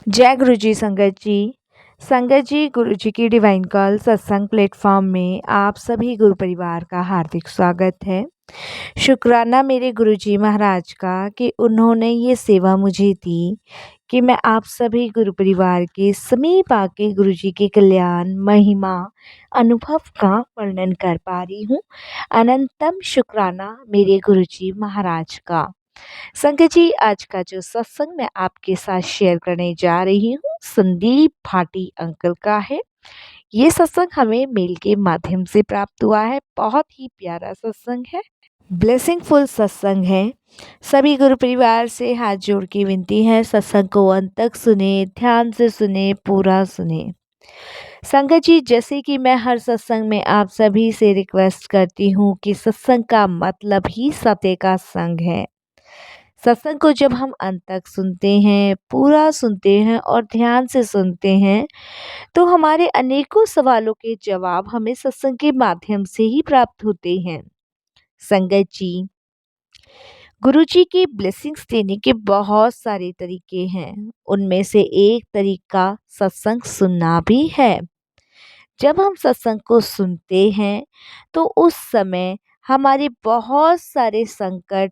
जय गुरु जी संगत जी। संगत जी, गुरु जी की डिवाइन कॉल सत्संग प्लेटफॉर्म में आप सभी गुरु परिवार का हार्दिक स्वागत है। शुक्राना मेरे गुरु जी महाराज का कि उन्होंने ये सेवा मुझे दी कि मैं आप सभी गुरु परिवार के समीप आके गुरु जी के कल्याण, महिमा, अनुभव का वर्णन कर पा रही हूँ। अनंतम शुक्राना मेरे गुरु जी महाराज का। संगत जी, आज का जो सत्संग मैं आपके साथ शेयर करने जा रही हूँ संदीप भाटी अंकल का है। ये सत्संग हमें मेल के माध्यम से प्राप्त हुआ है। बहुत ही प्यारा सत्संग है, ब्लेसिंगफुल सत्संग है। सभी गुरु परिवार से हाथ जोड़ के विनती है, सत्संग को अंत तक सुने, ध्यान से सुने, पूरा सुने। संगत जी, जैसे कि मैं हर सत्संग में आप सभी से रिक्वेस्ट करती हूँ कि सत्संग का मतलब ही सत्य का संग है। सत्संग को जब हम अंत तक सुनते हैं, पूरा सुनते हैं और ध्यान से सुनते हैं, तो हमारे अनेकों सवालों के जवाब हमें सत्संग के माध्यम से ही प्राप्त होते हैं। संगत जी, गुरु जी की ब्लेसिंग्स देने के बहुत सारे तरीके हैं। उनमें से एक तरीका सत्संग सुनना भी है। जब हम सत्संग को सुनते हैं तो उस समय हमारे बहुत सारे संकट,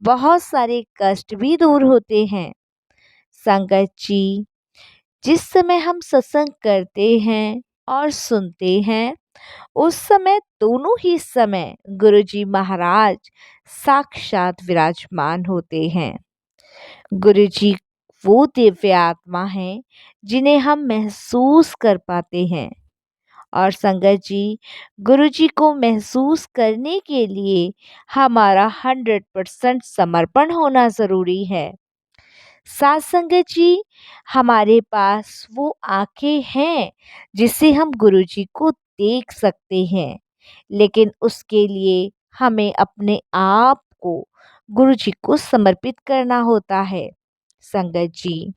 बहुत सारे कष्ट भी दूर होते हैं। संगत जी, जिस समय हम सत्संग करते हैं और सुनते हैं, उस समय दोनों ही समय गुरुजी महाराज साक्षात विराजमान होते हैं। गुरुजी वो दिव्य आत्मा हैं जिन्हें हम महसूस कर पाते हैं। और संगत जी, गुरुजी को महसूस करने के लिए हमारा 100% समर्पण होना ज़रूरी है। साथ संगत जी, हमारे पास वो आंखें हैं जिससे हम गुरुजी को देख सकते हैं, लेकिन उसके लिए हमें अपने आप को गुरुजी को समर्पित करना होता है। संगत जी,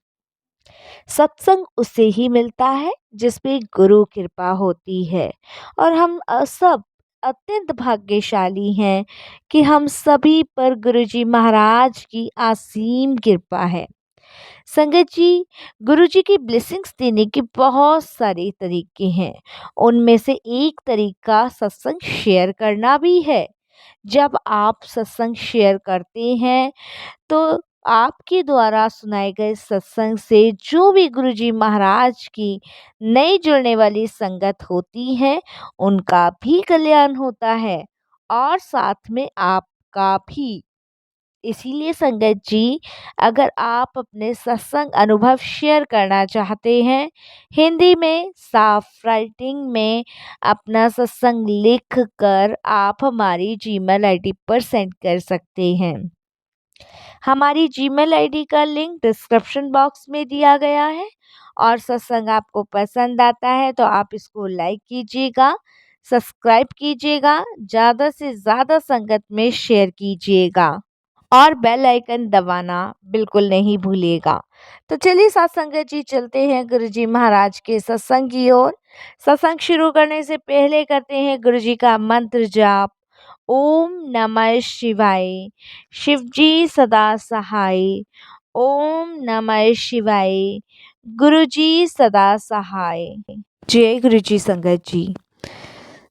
सत्संग उससे ही मिलता है जिसपे गुरु कृपा होती है। और हम सब अत्यंत भाग्यशाली हैं कि हम सभी पर गुरुजी महाराज की असीम कृपा है। संगत जी, गुरुजी की ब्लेसिंग्स देने के बहुत सारे तरीके हैं। उनमें से एक तरीका सत्संग शेयर करना भी है। जब आप सत्संग शेयर करते हैं तो आपके द्वारा सुनाए गए सत्संग से जो भी गुरुजी महाराज की नई जुड़ने वाली संगत होती है, उनका भी कल्याण होता है और साथ में आपका भी। इसीलिए संगत जी, अगर आप अपने सत्संग अनुभव शेयर करना चाहते हैं, हिंदी में साफ राइटिंग में अपना सत्संग लिख कर आप हमारी जीमेल आईडी पर सेंड कर सकते हैं। हमारी जीमेल आईडी का लिंक डिस्क्रिप्शन बॉक्स में दिया गया है। और सत्संग आपको पसंद आता है तो आप इसको लाइक कीजिएगा, सब्सक्राइब कीजिएगा, ज़्यादा से ज़्यादा संगत में शेयर कीजिएगा और बेल आइकन दबाना बिल्कुल नहीं भूलिएगा। तो चलिए साथ संगत जी, चलते हैं गुरुजी महाराज के सत्संग की ओर। सत्संग शुरू करने से पहले करते हैं गुरुजी का मंत्र जाप। ओम नमः शिवाय। शिवजी सदा सहाय। ओम नमः शिवाय। गुरुजी सदा सहाय। जय गुरुजी संगत जी।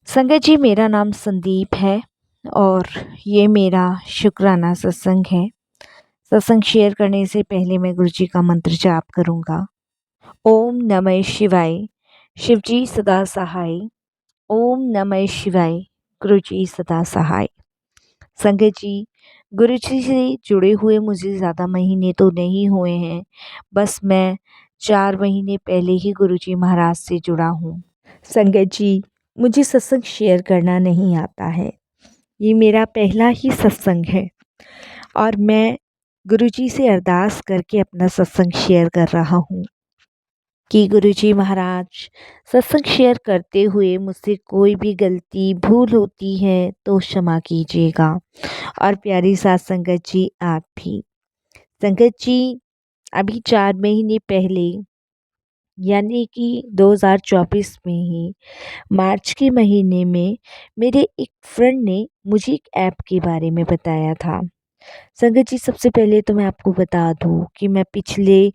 संगत जी, मेरा नाम संदीप है और ये मेरा शुक्राना सत्संग है। सत्संग शेयर करने से पहले मैं गुरुजी का मंत्र जाप करूँगा। ओम नमः शिवाय। शिवजी सदा सहाय। ओम नमः शिवाय। गुरुजी सदा सहाय। संगत जी, गुरुजी से जुड़े हुए मुझे ज़्यादा महीने तो नहीं हुए हैं, बस मैं 4 महीने पहले ही गुरुजी महाराज से जुड़ा हूँ। संगत जी, मुझे सत्संग शेयर करना नहीं आता है। ये मेरा पहला ही सत्संग है और मैं गुरुजी से अरदास करके अपना सत्संग शेयर कर रहा हूँ कि गुरुजी महाराज, सत्संग शेयर करते हुए मुझसे कोई भी गलती भूल होती है तो क्षमा कीजिएगा। और प्यारी साथ संगत जी, आप भी। संगत जी, अभी 4 महीने पहले यानी कि 2024 में ही मार्च के महीने में मेरे एक फ्रेंड ने मुझे एक ऐप के बारे में बताया था संगत जी, सबसे पहले तो मैं आपको बता दूँ कि मैं पिछले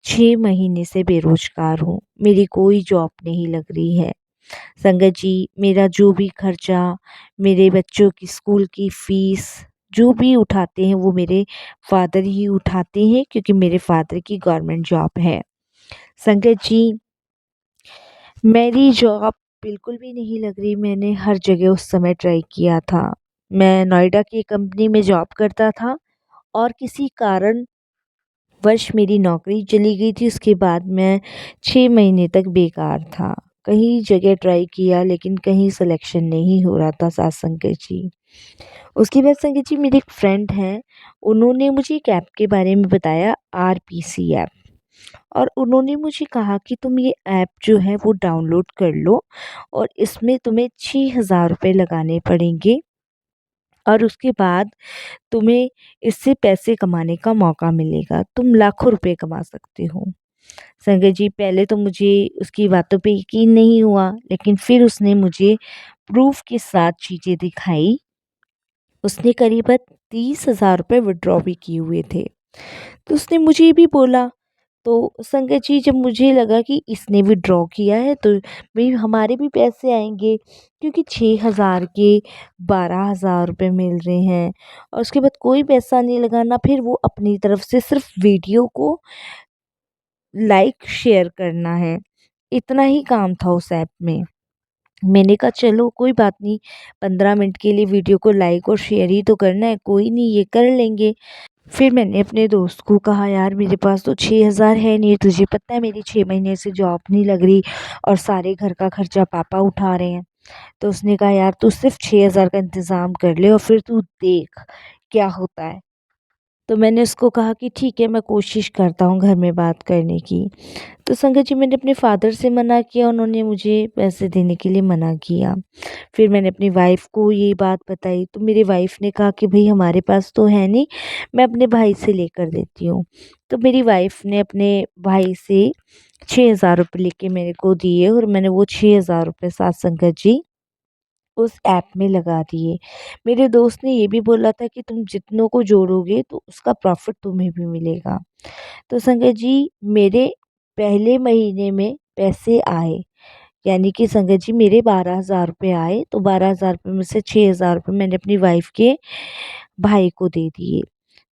6 महीने से बेरोज़गार हूँ। मेरी कोई जॉब नहीं लग रही है। संगत जी, मेरा जो भी खर्चा, मेरे बच्चों की स्कूल की फ़ीस, जो भी उठाते हैं वो मेरे फ़ादर ही उठाते हैं, क्योंकि मेरे फ़ादर की गवर्नमेंट जॉब है। संगत जी, मेरी जॉब बिल्कुल भी नहीं लग रही। मैंने हर जगह उस समय ट्राई किया था। मैं नोएडा की कंपनी में जॉब करता था और किसी कारणवश मेरी नौकरी चली गई थी। उसके बाद मैं 6 महीने तक बेकार था। कई जगह ट्राई किया लेकिन कहीं सिलेक्शन नहीं हो रहा था साथ संगत जी। उसके बाद संगत जी, मेरे एक फ्रेंड हैं, उन्होंने मुझे एक ऐप के बारे में बताया, आरपीसी ऐप। और उन्होंने मुझे कहा कि तुम ये ऐप जो है वो डाउनलोड कर लो और इसमें तुम्हें 6,000 रुपये लगाने पड़ेंगे और उसके बाद तुम्हें इससे पैसे कमाने का मौका मिलेगा। तुम लाखों रुपए कमा सकते हो। संगत जी, पहले तो मुझे उसकी बातों पे यकीन नहीं हुआ, लेकिन फिर उसने मुझे प्रूफ़ के साथ चीज़ें दिखाई। उसने करीबन 30,000 रुपये विथड्रॉ भी किए हुए थे। तो उसने मुझे ये भी बोला, तो संगत जी, जब मुझे लगा कि इसने विथड्रॉ किया है तो भई हमारे भी पैसे आएँगे, क्योंकि 6,000 के 12,000 रुपए मिल रहे हैं और उसके बाद कोई पैसा नहीं लगाना। फिर वो अपनी तरफ से सिर्फ़ वीडियो को लाइक शेयर करना है, इतना ही काम था उस ऐप में। मैंने कहा चलो कोई बात नहीं, 15 मिनट के लिए वीडियो को लाइक और शेयर ही तो करना है, कोई नहीं ये कर लेंगे। फिर मैंने अपने दोस्त को कहा, यार मेरे पास तो 6,000 है नहीं, तुझे पता है मेरी 6 महीने से जॉब नहीं लग रही और सारे घर का खर्चा पापा उठा रहे हैं। तो उसने कहा, यार तू सिर्फ़ 6,000 का इंतज़ाम कर ले और फिर तू देख क्या होता है। तो मैंने उसको कहा कि ठीक है, मैं कोशिश करता हूँ घर में बात करने की। तो संगत जी, मैंने अपने फ़ादर से मना किया, उन्होंने मुझे पैसे देने के लिए मना किया। फिर मैंने अपनी वाइफ़ को ये बात बताई, तो मेरी वाइफ़ ने कहा कि भई हमारे पास तो है नहीं, मैं अपने भाई से लेकर देती हूँ। तो मेरी वाइफ़ ने अपने भाई से 6,000 रुपये लेके मेरे को दिए और मैंने वो 6,000 रुपये साथ संगत जी उस ऐप में लगा दिए। मेरे दोस्त ने ये भी बोला था कि तुम जितनों को जोड़ोगे तो उसका प्रॉफ़िट तुम्हें भी मिलेगा। तो संगत जी, मेरे पहले महीने में पैसे आए, यानी कि संगत जी मेरे 12,000 रुपये आए, तो 12,000 रुपये में से 6,000 रुपये मैंने अपनी वाइफ़ के भाई को दे दिए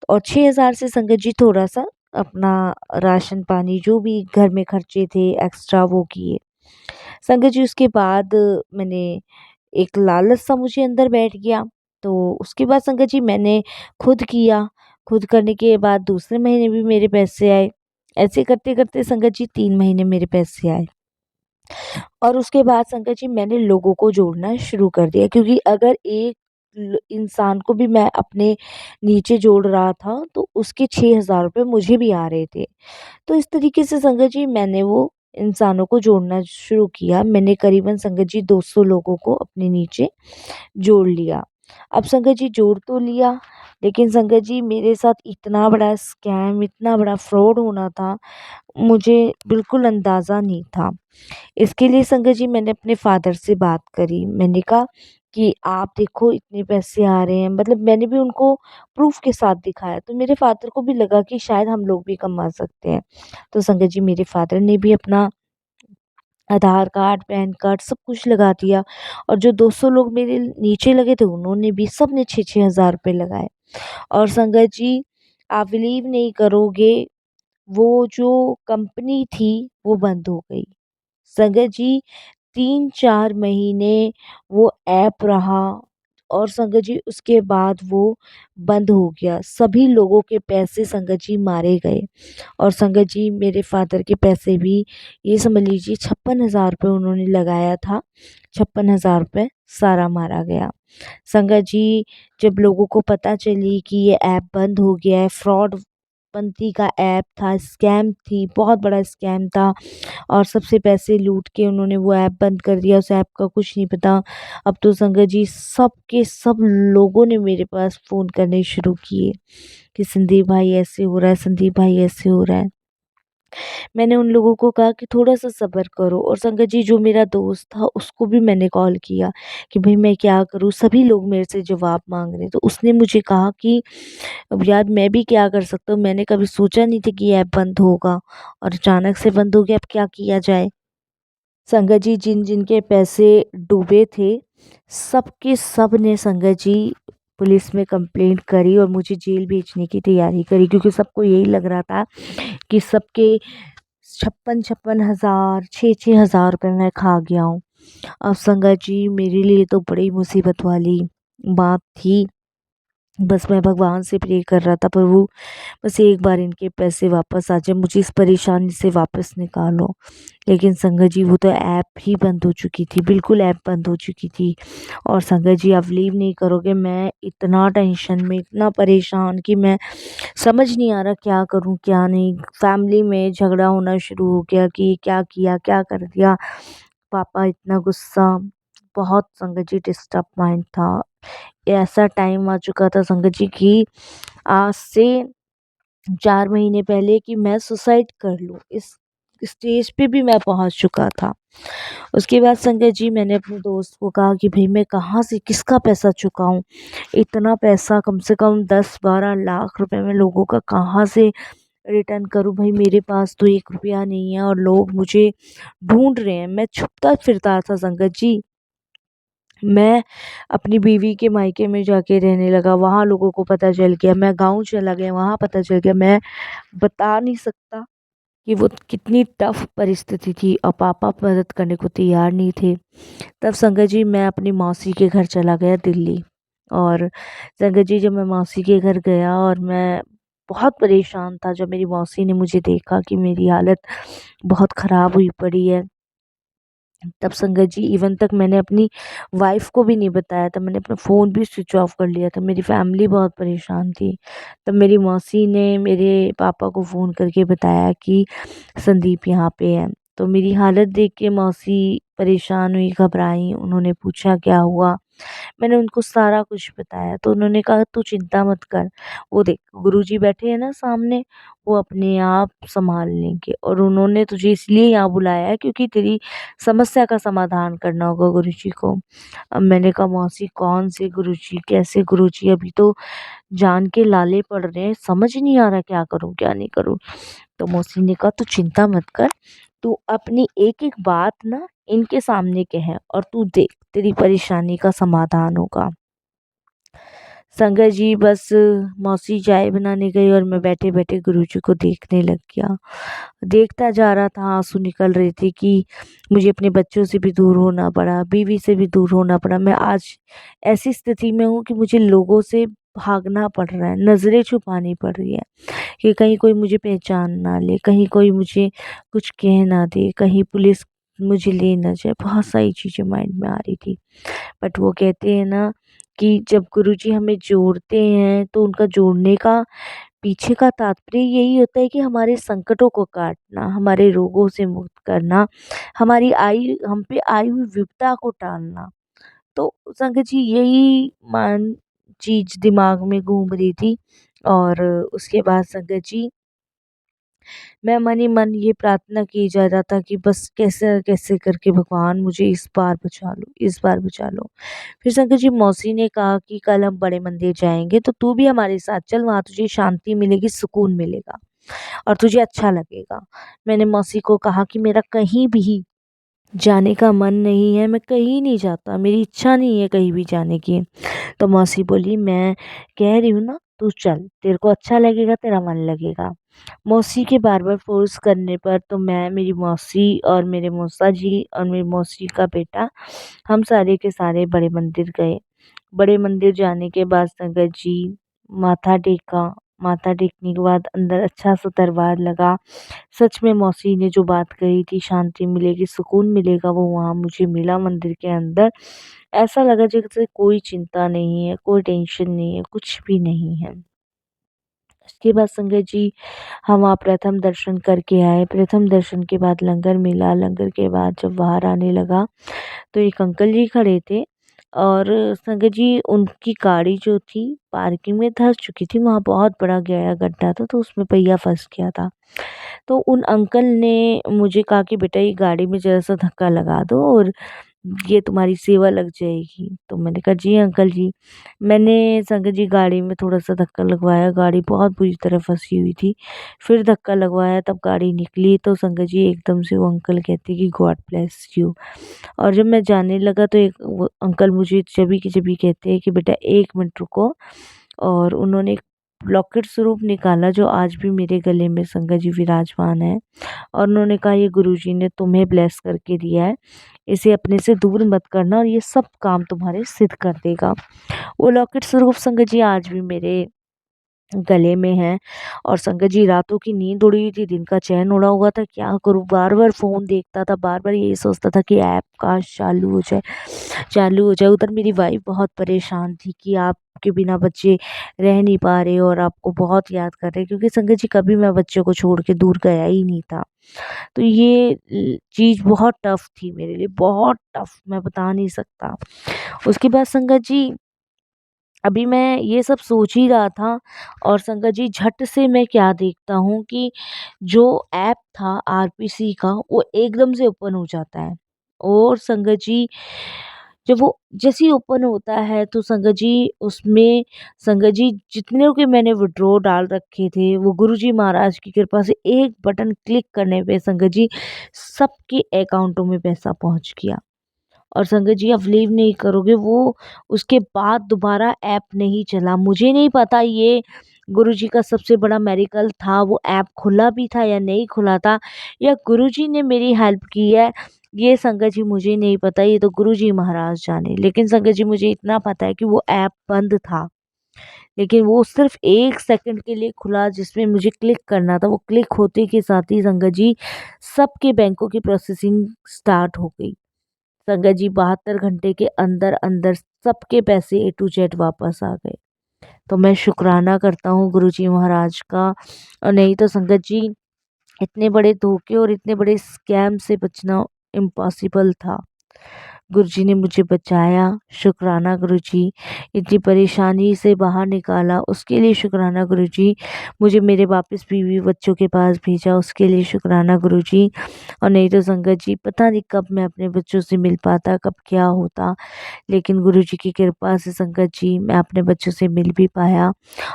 और 6,000 से संगत जी थोड़ा-सा अपना राशन पानी जो भी घर में खर्चे थे एक्स्ट्रा वो किए। संगत जी, उसके बाद मैंने एक लालच सा मुझे अंदर बैठ गया, तो उसके बाद संगत जी मैंने खुद किया। खुद करने के बाद दूसरे महीने भी मेरे पैसे आए। ऐसे करते-करते संगत जी 3 महीने मेरे पैसे आए और उसके बाद संगत जी मैंने लोगों को जोड़ना शुरू कर दिया, क्योंकि अगर एक इंसान को भी मैं अपने नीचे जोड़ रहा था तो उसके 6,000 रुपये मुझे भी आ रहे थे। तो इस तरीके से संगत जी मैंने वो इंसानों को जोड़ना शुरू किया। मैंने करीबन संगत जी 200 लोगों को अपने नीचे जोड़ लिया। अब संगत जी जोड़ तो लिया, लेकिन संगत जी मेरे साथ इतना बड़ा स्कैम, इतना बड़ा फ्रॉड होना था, मुझे बिल्कुल अंदाज़ा नहीं था। इसके लिए संगत जी मैंने अपने फ़ादर से बात करी। मैंने कहा कि आप देखो इतने पैसे आ रहे हैं, मतलब मैंने भी उनको प्रूफ़ के साथ दिखाया, तो मेरे फ़ादर को भी लगा कि शायद हम लोग भी कमा सकते हैं। तो संगत जी मेरे फ़ादर ने भी अपना आधार कार्ड, पैन कार्ड सब कुछ लगा दिया और जो 200 लोग मेरे नीचे लगे थे उन्होंने भी सबने 6-6 हज़ार रुपए लगाए। और संगत जी, आप बिलीव नहीं करोगे, वो जो कंपनी थी वो बंद हो गई। संगत जी 3-4 महीने वो ऐप रहा और संगत जी उसके बाद वो बंद हो गया। सभी लोगों के पैसे संगत जी मारे गए और संगत जी मेरे फ़ादर के पैसे भी, ये समझ लीजिए 56,000 रुपये उन्होंने लगाया था, 56,000 रुपये सारा मारा गया। संगत जी, जब लोगों को पता चली कि ये ऐप बंद हो गया है, फ्रॉड पंथी का ऐप था, स्कैम थी, बहुत बड़ा स्कैम था और सबसे पैसे लूट के उन्होंने वो ऐप बंद कर दिया, उस ऐप का कुछ नहीं पता। अब तो संगत जी सब के सब लोगों ने मेरे पास फ़ोन करने शुरू किए कि संदीप भाई ऐसे हो रहा है, संदीप भाई ऐसे हो रहा है। मैंने उन लोगों को कहा कि थोड़ा-सा सब्र करो, और संगत जी जो मेरा दोस्त था उसको भी मैंने कॉल किया कि भई मैं क्या करूँ? सभी लोग मेरे से जवाब माँग रहे हैं। तो उसने मुझे कहा कि अब यार मैं भी क्या कर सकता हूँ? मैंने कभी सोचा नहीं था कि ये ऐप बंद होगा और अचानक से बंद हो गया, अब क्या किया जाए? संगत जी जिन-जिन के पैसे डूबे थे, सब के सब ने संगत जी पुलिस में कंप्लेंट करी और मुझे जेल भेजने की तैयारी करी, क्योंकि सबको यही लग रहा था कि सबके 56-56 हज़ार 6-6 हज़ार रुपए मैं खा गया हूँ। अब संगत जी मेरे लिए तो बड़ी मुसीबत वाली बात थी। बस मैं भगवान से प्रे कर रहा था, प्रभु बस एक बार इनके पैसे वापस आ जाए, मुझे इस परेशानी से वापस निकालो। लेकिन संगत जी वो तो ऐप ही बंद हो चुकी थी, बिल्कुल ऐप बंद हो चुकी थी। और संगत जी आप बिलीव नहीं करोगे, मैं इतना टेंशन में, इतना परेशान कि मैं समझ नहीं आ रहा क्या करूँ क्या नहीं। फैमिली में झगड़ा होना शुरू हो गया कि क्या किया, क्या कर दिया। पापा इतना गुस्सा, बहुत संगत जी डिस्टर्ब माइंड था। ऐसा टाइम आ चुका था संगत जी कि आज से 4 महीने पहले कि मैं सुसाइड कर लूँ, इस स्टेज पे भी मैं पहुँच चुका था। उसके बाद संगत जी मैंने अपने दोस्त को कहा कि भई मैं कहाँ से किसका पैसा चुकाऊँ? इतना पैसा कम से कम 10-12 लाख रुपए मैं लोगों का कहाँ से रिटर्न करूँ? भई मेरे पास तो 1 रुपया नहीं है और लोग मुझे ढूँढ रहे हैं। मैं छुपता फिरता था संगत जी। मैं अपनी बीवी के मायके में जाके रहने लगा, वहाँ लोगों को पता चल गया। मैं गाँव चला गया, वहाँ पता चल गया। मैं बता नहीं सकता कि वो कितनी टफ परिस्थिति थी, और पापा मदद करने को तैयार नहीं थे। तब संगत जी मैं अपनी मौसी के घर चला गया दिल्ली। और संगत जी जब मैं मौसी के घर गया और मैं बहुत परेशान था, जब मेरी मौसी ने मुझे देखा कि मेरी हालत बहुत ख़राब हुई पड़ी है, तब संगत जी इवन तक मैंने अपनी वाइफ को भी नहीं बताया था, मैंने अपना फ़ोन भी स्विच ऑफ कर लिया था। मेरी फैमिली बहुत परेशान थी। तब मेरी मौसी ने मेरे पापा को फ़ोन करके बताया कि संदीप यहाँ पे है। तो मेरी हालत देख के मौसी परेशान हुई, घबराई। उन्होंने पूछा क्या हुआ? मैंने उनको सारा कुछ बताया, तो उन्होंने कहा तू चिंता मत कर, वो देख गुरुजी बैठे हैं ना सामने, वो अपने आप सँभाल लेंगे, और उन्होंने तुझे इसलिए यहाँ बुलाया है क्योंकि तेरी समस्या का समाधान करना होगा गुरुजी को। अब मैंने कहा मौसी कौन से गुरुजी, कैसे गुरुजी? अभी तो जान के लाले पड़ रहे हैं, समझ नहीं आ रहा क्या करूँ, क्या नहीं करूँ? तो मौसी ने कहा तू चिंता मत कर, तू अपनी एक-एक बात ना इनके सामने कह और तू देख तेरी परेशानी का समाधान होगा। संगत जी बस मौसी चाय बनाने गई और मैं बैठे-बैठे गुरुजी को देखने लग गया। देखता जा रहा था, आँसू निकल रहे थे कि मुझे अपने बच्चों से भी दूर होना पड़ा, बीवी से भी दूर होना पड़ा। मैं आज ऐसी स्थिति में हूँ कि मुझे लोगों से भागना पड़ रहा है, नज़रें छुपानी पड़ रही है कि कहीं कोई मुझे पहचान ना ले, कहीं कोई मुझे कुछ कह ना दे, कहीं पुलिस मुझे ले ना जाए। बहुत सारी चीज़ें माइंड में आ रही थी। बट वो कहते हैं ना कि जब गुरुजी हमें जोड़ते हैं तो उनका जोड़ने का पीछे का तात्पर्य यही होता है कि हमारे संकटों को काटना, हमारे रोगों से मुक्त करना, हमारी हम पे आई हुई विपदा को टालना। तो संगत जी यही मान चीज़ दिमाग में घूम रही थी। और उसके बाद संगत जी मैं मन ही मन ये प्रार्थना किए जा रहा था कि बस कैसे-कैसे करके भगवान मुझे इस बार बचा लो, इस बार बचा लो। फिर शंकर जी मौसी ने कहा कि कल हम बड़े मंदिर जाएँगे तो तू भी हमारे साथ चल, वहाँ तुझे शांति मिलेगी, सुकून मिलेगा और तुझे अच्छा लगेगा। मैंने मौसी को कहा कि मेरा कहीं भी जाने का मन नहीं है, मैं कहीं नहीं जाता, मेरी इच्छा नहीं है कहीं भी जाने की। तो मौसी बोली मैं कह रही हूँ ना तू चल, तेरे को अच्छा लगेगा, तेरा मन लगेगा। मौसी के बार-बार फ़ोर्स करने पर तो मैं, मेरी मौसी और मेरे मौसा जी और मेरी मौसी का बेटा, हम सारे के सारे बड़े मंदिर गए। बड़े मंदिर जाने के बाद संगत जी माथा टेका, माथा टेकने के बाद अंदर अच्छा-सा दरबार लगा। सच में मौसी ने जो बात कही थी शांति मिलेगी, सुकून मिलेगा, वो वहाँ मुझे मिला मंदिर के अंदर। ऐसा लगा जैसे कोई चिंता नहीं है, कोई टेंशन नहीं है, कुछ भी नहीं है। उसके बाद संगत जी हम वहाँ प्रथम दर्शन करके आए। प्रथम दर्शन के बाद लंगर मिला, लंगर के बाद जब बाहर आने लगा तो एक अंकल जी खड़े थे। और संगत जी उनकी गाड़ी जो थी पार्किंग में धँस चुकी थी, वहाँ बहुत बड़ा गहरा गड्ढा था तो उसमें पहिया फँस गया था। तो उन अंकल ने मुझे कहा कि बेटा ये गाड़ी में ज़रा-सा धक्का लगा दो और ये तुम्हारी सेवा लग जाएगी। तो मैंने कहा जी अंकल जी। मैंने संगत जी गाड़ी में थोड़ा-सा धक्का लगवाया, गाड़ी बहुत बुरी तरह फँसी हुई थी। फिर धक्का लगवाया तब गाड़ी निकली तो संगत जी एकदम से वो अंकल कहते कि गॉड ब्लेस यू। और जब मैं जाने लगा तो एक वो अंकल मुझे जभी की जभी कहते हैं कि बेटा 1 मिनट रुको। और उन्होंने एक लॉकेट स्वरूप निकाला जो आज भी मेरे गले में संगत जी विराजमान है। और उन्होंने कहा ये गुरुजी ने तुम्हें ब्लेस करके दिया है, इसे अपने से दूर मत करना और ये सब काम तुम्हारे सिद्ध कर देगा। वो लॉकेट स्वरूप संगत जी आज भी मेरे गले में है। और संगत जी रातों की नींद उड़ी हुई थी, दिन का चैन उड़ा हुआ था, क्या करूँ? बार-बार फ़ोन देखता था, बार-बार यही सोचता था कि ऐप काश चालू हो जाए, चालू हो जाए। उधर मेरी वाइफ़ बहुत परेशान थी कि आपके बिना बच्चे रह नहीं पा रहे और आपको बहुत याद कर रहे हैं, क्योंकि संगत जी कभी मैं बच्चों को छोड़ के दूर गया ही नहीं था। तो ये चीज़ बहुत टफ़ थी मेरे लिए, बहुत टफ़, मैं बता नहीं सकता। उसके बाद संगत जी अभी मैं ये सब सोच ही रहा था और संगत जी झट से मैं क्या देखता हूँ कि जो ऐप था आरपीसी का वो एकदम से ओपन हो जाता है। और संगत जी जब वो जैसे ही ओपन होता है तो संगत जी उसमें संगत जी जितने के मैंने विड्रॉ डाल रखे थे वो गुरुजी महाराज की कृपा से एक बटन क्लिक करने पे संगत जी सबके अकाउंटों में पैसा पहुंच गया। और संगत जी आप बिलीव नहीं करोगे वो उसके बाद दोबारा ऐप नहीं चला। मुझे नहीं पता ये गुरुजी का सबसे बड़ा मेरिकल था, वो ऐप खुला भी था या नहीं खुला था, या गुरुजी ने मेरी हेल्प की है, ये संगत जी मुझे नहीं पता, ये तो गुरुजी महाराज जाने। लेकिन संगत जी मुझे इतना पता है कि वो ऐप बंद था, लेकिन वो सिर्फ 1 सेकंड के लिए खुला जिसमें मुझे क्लिक करना था। वो क्लिक होते के साथ ही संगत जी सबके बैंकों की प्रोसेसिंग स्टार्ट हो गई। संगत जी 72 घंटे के अंदर अंदर सबके पैसे ए टू जेड वापस आ गए। तो मैं शुक्राना करता हूँ गुरुजी महाराज का। और नहीं तो संगत जी इतने बड़े धोखे और इतने बड़े स्कैम से बचना इम्पॉसिबल था। गुरुजी ने मुझे बचाया, शुक्राना गुरुजी। इतनी परेशानी से बाहर निकाला उसके लिए शुक्राना गुरुजी। मुझे मेरे वापस बीवी बच्चों के पास भेजा उसके लिए शुक्राना गुरुजी। और नहीं तो संगत जी पता नहीं कब मैं अपने बच्चों से मिल पाता, कब क्या होता। लेकिन गुरुजी की कृपा से संगत जी मैं अपने बच्चों से मिल भी पाया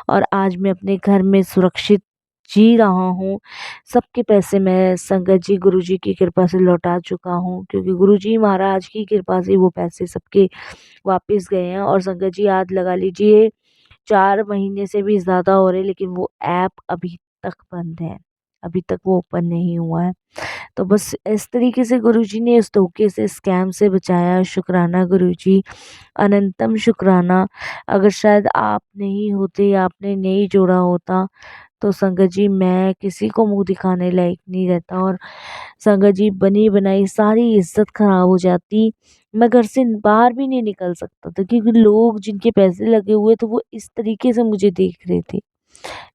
और आज मैं अपने घर में सुरक्षित जी रहा हूँ। सबके पैसे मैं संगत जी गुरुजी की कृपा से लौटा चुका हूँ, क्योंकि गुरुजी महाराज की कृपा से वो पैसे सबके वापस गए हैं। और संगत जी आज लगा लीजिए 4 महीने से भी ज़्यादा हो रहे, लेकिन वो ऐप अभी तक बंद है, अभी तक वो ओपन नहीं हुआ है। तो बस इस तरीके से गुरुजी ने इस धोखे से, स्कैम से बचाया। शुक्राना गुरुजी, अनंतम शुक्राना। अगर शायद आप नहीं होते या आपने नहीं जोड़ा होता तो संगत जी मैं किसी को मुँह दिखाने लायक नहीं रहता और संगत जी बनी बनाई सारी इज़्ज़त ख़राब हो जाती। मैं घर से बाहर भी नहीं निकल सकता था, क्योंकि लोग जिनके पैसे लगे हुए थे वो इस तरीके से मुझे देख रहे थे।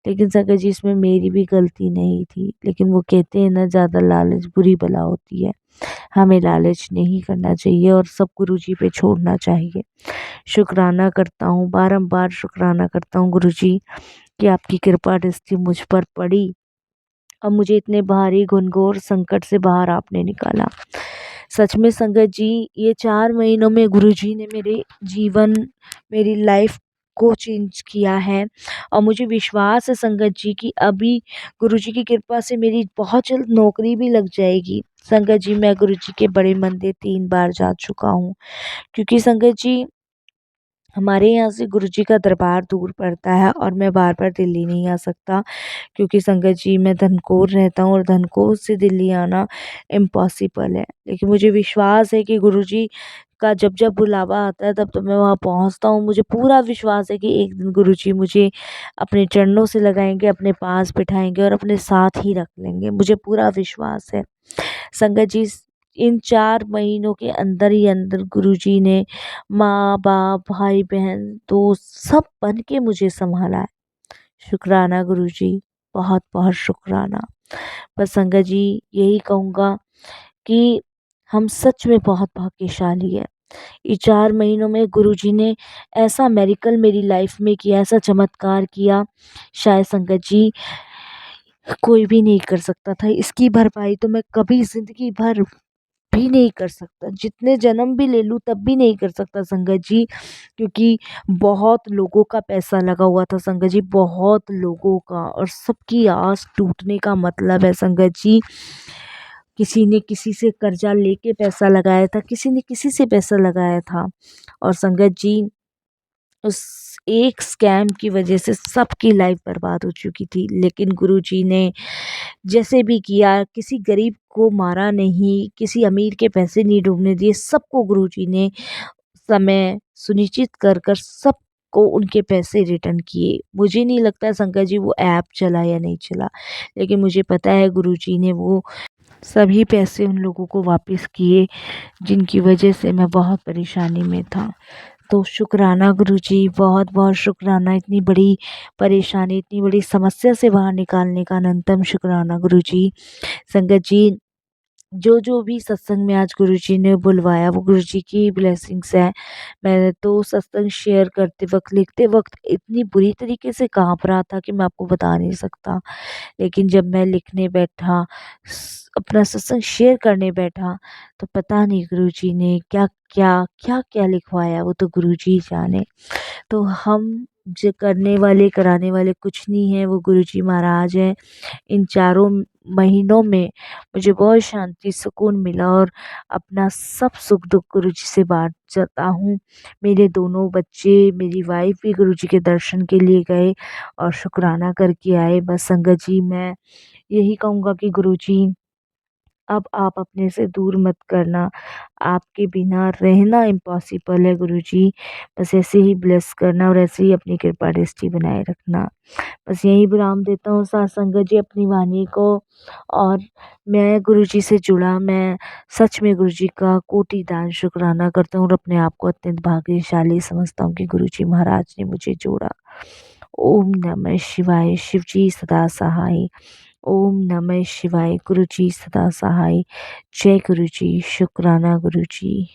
लेकिन संगत जी इसमें मेरी भी गलती नहीं थी। लेकिन वो कहते हैं ना ज़्यादा लालच बुरी बला होती है। हमें लालच नहीं करना चाहिए और सब गुरुजी पे छोड़ना चाहिए। शुक्राना करता हूँ, बारंबार शुक्राना करता हूँ गुरुजी कि आपकी कृपा दृष्टि मुझ पर पड़ी और मुझे इतने भारी घनघोर संकट से बाहर आपने निकाला। सच में संगत जी ये 4 महीनों में गुरुजी ने मेरे जीवन, मेरी लाइफ को चेंज किया है। और मुझे विश्वास है संगत जी कि अभी गुरुजी की कृपा से मेरी बहुत जल्द नौकरी भी लग जाएगी। संगत जी मैं गुरुजी के बड़े मंदिर 3 बार जा चुका हूँ, क्योंकि संगत जी हमारे यहाँ से गुरुजी का दरबार दूर पड़ता है और मैं बार-बार दिल्ली नहीं आ सकता, क्योंकि संगत जी मैं धनकौर रहता हूँ और धनकौर से दिल्ली आना इम्पॉसिबल है। लेकिन मुझे विश्वास है कि गुरुजी का जब-जब बुलावा आता है तब-तब मैं वहाँ पहुँचता हूँ। मुझे पूरा विश्वास है कि एक दिन गुरुजी मुझे अपने चरणों से लगाएँगे, अपने पास बिठाएँगे और अपने साथ ही रख लेंगे। मुझे पूरा विश्वास है। संगत जी इन 4 महीनों के अंदर ही अंदर गुरुजी ने माँ-बाप, भाई-बहन, दोस्त सब बन के मुझे सँभाला है। शुक्राना गुरुजी, बहुत-बहुत शुक्राना। बस संगत जी यही कहूँगा कि हम सच में बहुत भाग्यशाली हैं। ये 4 महीनों में गुरुजी ने ऐसा मिरेकल मेरी लाइफ में किया, ऐसा चमत्कार किया, शायद संगत जी कोई भी नहीं कर सकता था। इसकी भरपाई तो मैं कभी ज़िंदगी भर भी नहीं कर सकता, जितने जन्म भी ले लूँ तब भी नहीं कर सकता संगत जी, क्योंकि बहुत लोगों का पैसा लगा हुआ था संगत जी, बहुत लोगों का, और सबकी आस टूटने का मतलब है संगत जी, किसी ने किसी से कर्जा लेके पैसा लगाया था, किसी ने किसी से पैसा लगाया था, और संगत जी उस एक स्कैम की वजह से सबकी लाइफ बर्बाद हो चुकी थी। लेकिन गुरुजी ने जैसे भी किया, किसी गरीब को मारा नहीं, किसी अमीर के पैसे नहीं डूबने दिए, सबको गुरुजी ने समय सुनिश्चित कर कर सबको उनके पैसे रिटर्न किए। मुझे नहीं लगता शंकर जी वो ऐप चला या नहीं चला, लेकिन मुझे पता है गुरुजी ने वो सभी पैसे उन लोगों को वापस किए जिनकी वजह से मैं बहुत परेशानी में था। तो शुक्राना गुरुजी, बहुत बहुत शुक्राना, इतनी बड़ी परेशानी, इतनी बड़ी समस्या से बाहर निकालने का अनंतम शुक्राना गुरुजी। संगत जी, जो भी सत्संग में आज गुरुजी ने बुलवाया वो गुरुजी की ब्लेसिंग्स है। मैंने तो सत्संग शेयर करते वक्त, लिखते वक्त इतनी बुरी तरीके से काँप रहा था कि मैं आपको बता नहीं सकता। लेकिन जब मैं लिखने बैठा, अपना सत्संग शेयर करने बैठा, तो पता नहीं गुरुजी ने क्या-क्या लिखवाया, वो तो गुरुजी ही जाने। तो हम जो करने वाले, कराने वाले कुछ नहीं हैं, वो गुरुजी महाराज हैं। इन चारों महीनों में मुझे बहुत शांति, सुकून मिला, और अपना सब सुख-दुःख गुरुजी से बाँटता हूँ। मेरे दोनों बच्चे, मेरी वाइफ़ भी गुरुजी के दर्शन के लिए गए और शुक्राना करके आए। बस संगत जी, मैं यही कहूँगा कि गुरुजी, अब आप अपने से दूर मत करना, आपके बिना रहना इम्पॉसिबल है गुरुजी। बस ऐसे ही ब्लेस करना और ऐसे ही अपनी कृपा दृष्टि बनाए रखना। बस यहीं विराम देता हूँ साथ संगत जी अपनी वाणी को। और मैं गुरुजी से जुड़ा, मैं सच में गुरुजी का कोटि दान शुक्राना करता हूँ और अपने आप को अत्यंत भाग्यशाली समझता हूँ कि गुरुजी महाराज ने मुझे जोड़ा। ओम नमः शिवाय, शिव जी सदा सहाय। ओम नमः शिवाय, गुरुजी सदा सहाय। जय गुरुजी, शुक्राना गुरुजी।